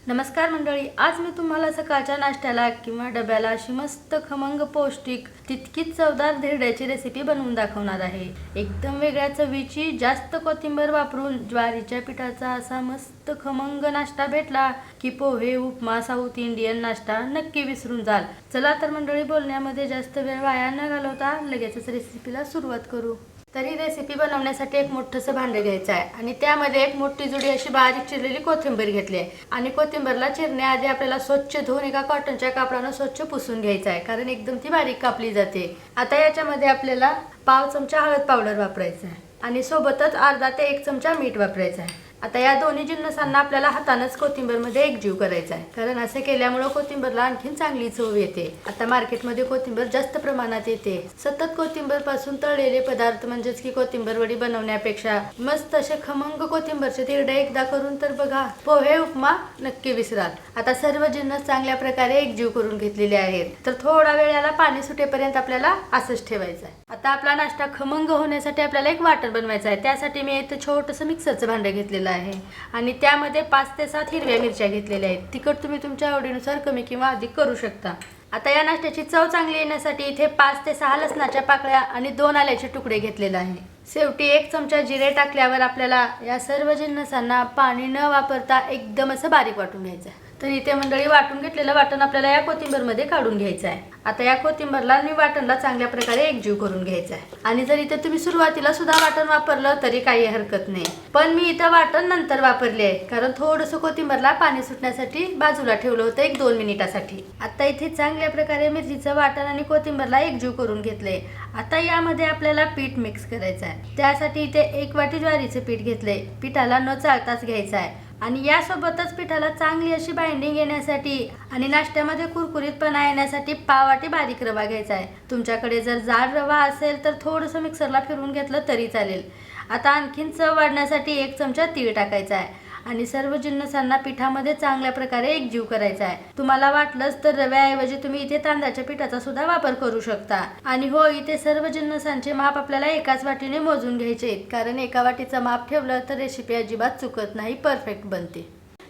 नमस्कार मंडळी, आज मी तुम्हाला सकाळच्या नाश्त्याला किंवा डब्याला अशी मस्त खमंग पौष्टिक तितकीच चवदार धिरड्याची रेसिपी बनवून दाखवणार आहे। एकदम वेगळ्या चवीची, जास्त कोथिंबीर वापरून ज्वारीच्या पिठाचा असा मस्त खमंग नाश्ता भेटला की पोहे, उपमा, साऊथ इंडियन नाश्ता नक्की विसरून जाल। चला तर मंडळी, बोलण्यामध्ये जास्त वेळ वाया न घालवता लगेचच रेसिपीला सुरुवात करू। तरी रेसिपी बनवण्यासाठी एक मोठंसं भांडं घ्यायचं आहे आणि त्यामध्ये एक मोठी जुडी अशी बारीक चिरलेली कोथिंबीर घेतली आहे आणि कोथिंबीरला चिरण्याआधी आपल्याला स्वच्छ धुवून एका कॉटनच्या कापडाने स्वच्छ पुसून घ्यायचं आहे, कारण एकदम ती बारीक कापली जाते। आता याच्यामध्ये आपल्याला पाव चमचा हळद पावडर वापरायचं आहे आणि सोबतच अर्धा ते 1 चमचा मीठ वापरायचं आहे। आता या दोन्ही जिन्नसांना आपल्याला हातानेच कोथिंबीरमध्ये एकजीव करायचा आहे, कारण असे केल्यामुळे कोथिंबीरला आणखीन चांगली चव येते। आता मार्केटमध्ये कोथिंबीर जास्त प्रमाणात येते। सतत कोथिंबीर पासून तळलेले पदार्थ म्हणजेच की कोथिंबीर वडी बनवण्यापेक्षा मस्त असे खमंग कोथिंबीरचे धिरडे एकदा करून तर बघा, पोहे उपमा नक्की विसराल। आता सर्व जिन्नस चांगल्या प्रकारे एकजीव करून घेतलेले आहेत, तर थोडा वेळ याला पाणी सुटेपर्यंत आपल्याला असंच ठेवायचं आहे। आता आपला नाश्ता खमंग होण्यासाठी आपल्याला एक वाटण बनवायचं आहे। त्यासाठी मी इथे छोटंसं मिक्सरचं भांडं घेतलेलं आहे आणि त्यामध्ये 5 ते 7 हिरव्या मिरच्या घेतलेल्या आहेत। तिखट तुम्ही तुमच्या आवडीनुसार कमी किंवा अधिक करू शकता। आता या नाश्त्याची चव चांगली येण्यासाठी इथे 5 ते 6 लसणाच्या पाकळ्या आणि 2 आल्याचे तुकडे घेतलेले आहे। शेवटी 1 चमचा जिरे टाकल्यावर आपल्याला या सर्व जिन्नसांना पाणी न वापरता एकदम असं बारीक वाटून घ्यायचं आहे। तर इथे मंडळी, वाटून घेतलेलं वाटण आपल्याला या कोथिंबीरमध्ये काढून घ्यायचं आहे। आता या कोथिंबीरला आणि वाटणला चांगल्या प्रकारे एकजीव करून घ्यायचं आहे आणि जर इथे तुम्ही सुरुवातीला सुद्धा वाटण वापरलं तरी काही हरकत नाही, पण मी इथं वाटण नंतर वापरले आहे, कारण थोडंसं कोथिंबीरला पाणी सुटण्यासाठी बाजूला ठेवलं होतं 1-2 मिनिटासाठी। आता इथे चांगल्या प्रकारे मिरचीचं वाटण आणि कोथिंबीरला एकजीव करून घेतले। आता यामध्ये आपल्याला पीठ मिक्स करायचं आहे। त्यासाठी इथे 1 वाटी ज्वारीचं पीठ घेतले। पिठाला न चाळताच घ्यायचं आहे आणि यासोबतच पिठाला चांगली अशी बाइंडिंग येण्यासाठी आणि नाश्त्यामध्ये कुरकुरीतपणा येण्यासाठी पाव वाटी बारीक रवा घ्यायचा आहे। तुमच्याकडे जर जाड रवा असेल तर थोडंसं मिक्सरला फिरवून घेतलं तरी चालेल। आता आणखीन चव वाढण्यासाठी 1 चमचा तीळ टाकायचा आहे आणि सर्व जिन्नसांना पिठामध्ये चांगल्या प्रकारे एकजीव करायचा आहे। तुम्हाला वाटलंच तर रव्याऐवजी तुम्ही इथे तांदळाच्या पिठाचा सुद्धा वापर करू शकता। आणि हो, इथे सर्व जिन्नसांचे माप आपल्याला एकाच वाटीने मोजून घ्यायचे आहेत, कारण एका वाटीचं माप ठेवलं तर रेसिपी अजिबात चुकत नाही, परफेक्ट बनते।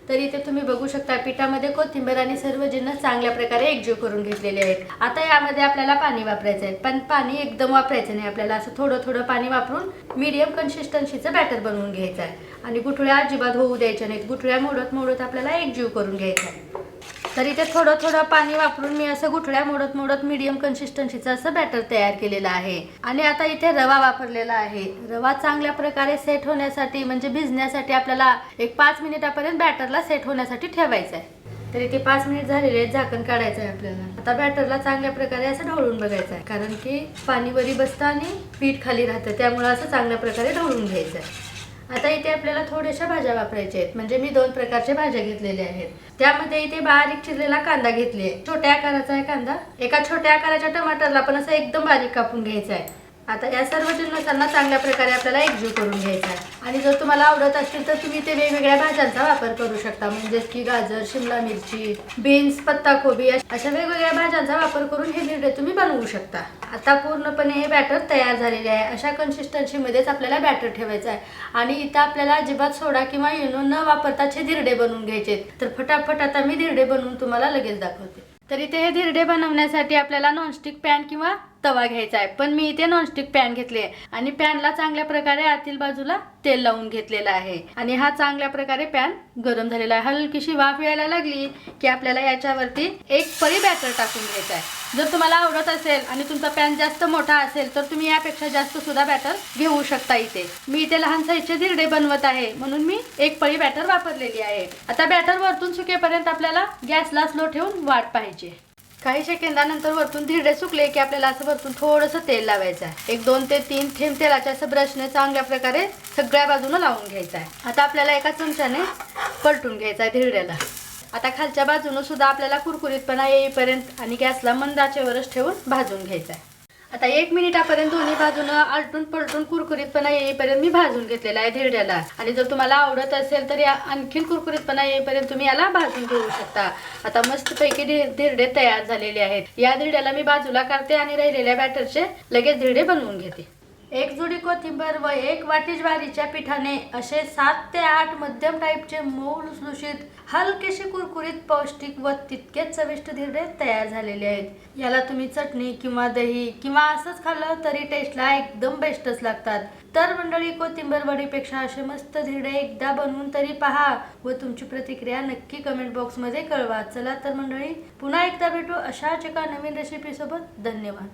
तर इथे तुम्ही बघू शकता पिठामध्ये कोथिंबीर आणि सर्व जिन्नस चांगल्या प्रकारे एकजीव करून घेतलेले आहेत। आता यामध्ये आपल्याला पाणी वापरायचं आहे, पण पाणी एकदम वापरायचं नाही। आपल्याला असं थोडं थोडं पाणी वापरून मीडियम कन्सिस्टन्सीचं बॅटर बनवून घ्यायचं आहे आणि गुठळ्या अजिबात होऊ द्यायच्या नाहीत। गुठळ्या मोडत मोडत आपल्याला एकजीव करून घ्यायचं आहे। तर इथे थोडं थोडं पाणी वापरून मी असं गुठळ्या मोडत मोडत मीडियम कन्सिस्टन्सीचं असं बॅटर तयार केलेलं आहे। आणि आता इथे रवा वापरलेला आहे। रवा चांगल्या प्रकारे सेट होण्यासाठी म्हणजे भिजण्यासाठी आपल्याला 5 मिनिटापर्यंत बॅटरला सेट होण्यासाठी ठेवायचं आहे। तर इथे 5 मिनिट झालेले आहेत, झाकण काढायचं आहे आपल्याला। आता बॅटरला चांगल्या प्रकारे असं ढवळून बघायचं आहे, कारण की पाणी वरी बसतं आणि पीठ खाली राहतं, त्यामुळे असं चांगल्या प्रकारे ढवळून घ्यायचं आहे। आता इथे आपल्याला थोड्याशा भाज्या वापरायच्या आहेत, म्हणजे मी 2 प्रकारच्या भाज्या घेतलेल्या आहेत। त्यामध्ये इथे बारीक चिरलेला कांदा घेतले, छोट्या आकाराचा आहे कांदा। एका छोट्या आकाराच्या टमाटरला पण असं एकदम बारीक कापून घ्यायचं आहे। आता या सर्व जिन्नसांना चांगल्या प्रकारे आपल्याला एकजीव करून घ्यायचा आहे आणि जर तुम्हाला आवडत असतील तर तुम्ही इथे वेगवेगळ्या भाज्यांचा वापर करू शकता, म्हणजेच की गाजर, शिमला मिरची, बीन्स, पत्ताकोबी अशा वेगवेगळ्या भाज्यांचा वापर करून हे धिरडे तुम्ही बनवू शकता। आता पूर्णपणे हे बॅटर तयार झालेले आहे। अशा कन्सिस्टन्सीमध्येच आपल्याला बॅटर ठेवायचं आहे आणि इथं आपल्याला अजिबात सोडा किंवा इनो न वापरताच हे धिरडे बनवून घ्यायचे। तर फटाफट आता मी धिरडे बनवून तुम्हाला लगेच दाखवते। तर इथे हे धिरडे बनवण्यासाठी आपल्याला नॉनस्टिक पॅन किंवा तवा घ्यायचा आहे, पण मी इथे नॉनस्टिक पॅन घेतले आणि पॅनला चांगल्या प्रकारे आतील बाजूला तेल लावून घेतलेलं आहे आणि हा चांगल्या प्रकारे पॅन गरम झालेला आहे। हलकीशी वाफ यायला लागली की आपल्याला याच्यावरती 1 पळी बॅटर टाकून घ्यायचं आहे। जर तुम्हाला आवडत असेल आणि तुमचा पॅन जास्त मोठा असेल तर तुम्ही यापेक्षा जास्त सुद्धा बॅटर घेऊ शकता। इथे मी इथे लहान साईजचे धिरडे बनवत आहे म्हणून मी 1 पळी बॅटर वापरलेली आहे। आता बॅटर वरतून सुकेपर्यंत आपल्याला गॅसला स्लो ठेवून वाट पाहिजे। काही सेकंदानंतर वरतून धिरडे सुकले की आपल्याला असं वरतून थोडंसं तेल लावायचं आहे। 2 ते 3 थेंब तेलाच्या असं ब्रशने चांगल्या प्रकारे सगळ्या बाजूने लावून घ्यायचं आहे। आता आपल्याला एका चमच्याने पलटून घ्यायचं आहे धिरड्याला। आता खालच्या बाजूने सुद्धा आपल्याला कुरकुरीतपणा येईपर्यंत आणि गॅसला मंद आचेवरच ठेवून भाजून घ्यायचं आहे। आता 1 मिनिटापर्यंत दोन्ही बाजूने आलटून पलटून कुरकुरीतपणा येईपर्यंत मी भाजून घेतलेला आहे धिरड्याला आणि जर तुम्हाला आवडत असेल तर आणखीन कुरकुरीतपणा येईपर्यंत तुम्ही याला भाजून घेऊ शकता। आता मस्तपैकी धिरडे तयार झालेले आहेत। या धिरड्याला मी बाजूला काढते आणि राहिलेल्या बॅटरचे लगेच धिरडे बनवून घेते। 1 जुडी कोथिंबीर व 1 वाटी ज्वारीच्या पिठाने असे 7 ते 8 मध्यम टाईपचे मऊ लुसलुशीत हलकेसे कुरकुरीत पौष्टिक व तितकेच चविष्ट धिरडे तयार झालेले आहेत। याला तुम्ही चटणी किंवा दही किंवा असंच खाल्लं तरी टेस्टला एकदम बेस्टच लागतात। तर मंडळी, कोथिंबीर वडीपेक्षा असे मस्त धिरडे एकदा बनवून तरी पहा व तुमची प्रतिक्रिया नक्की कमेंट बॉक्समध्ये कळवा। चला तर मंडळी, पुन्हा एकदा भेटू अशाच एका नवीन रेसिपी सोबत। धन्यवाद।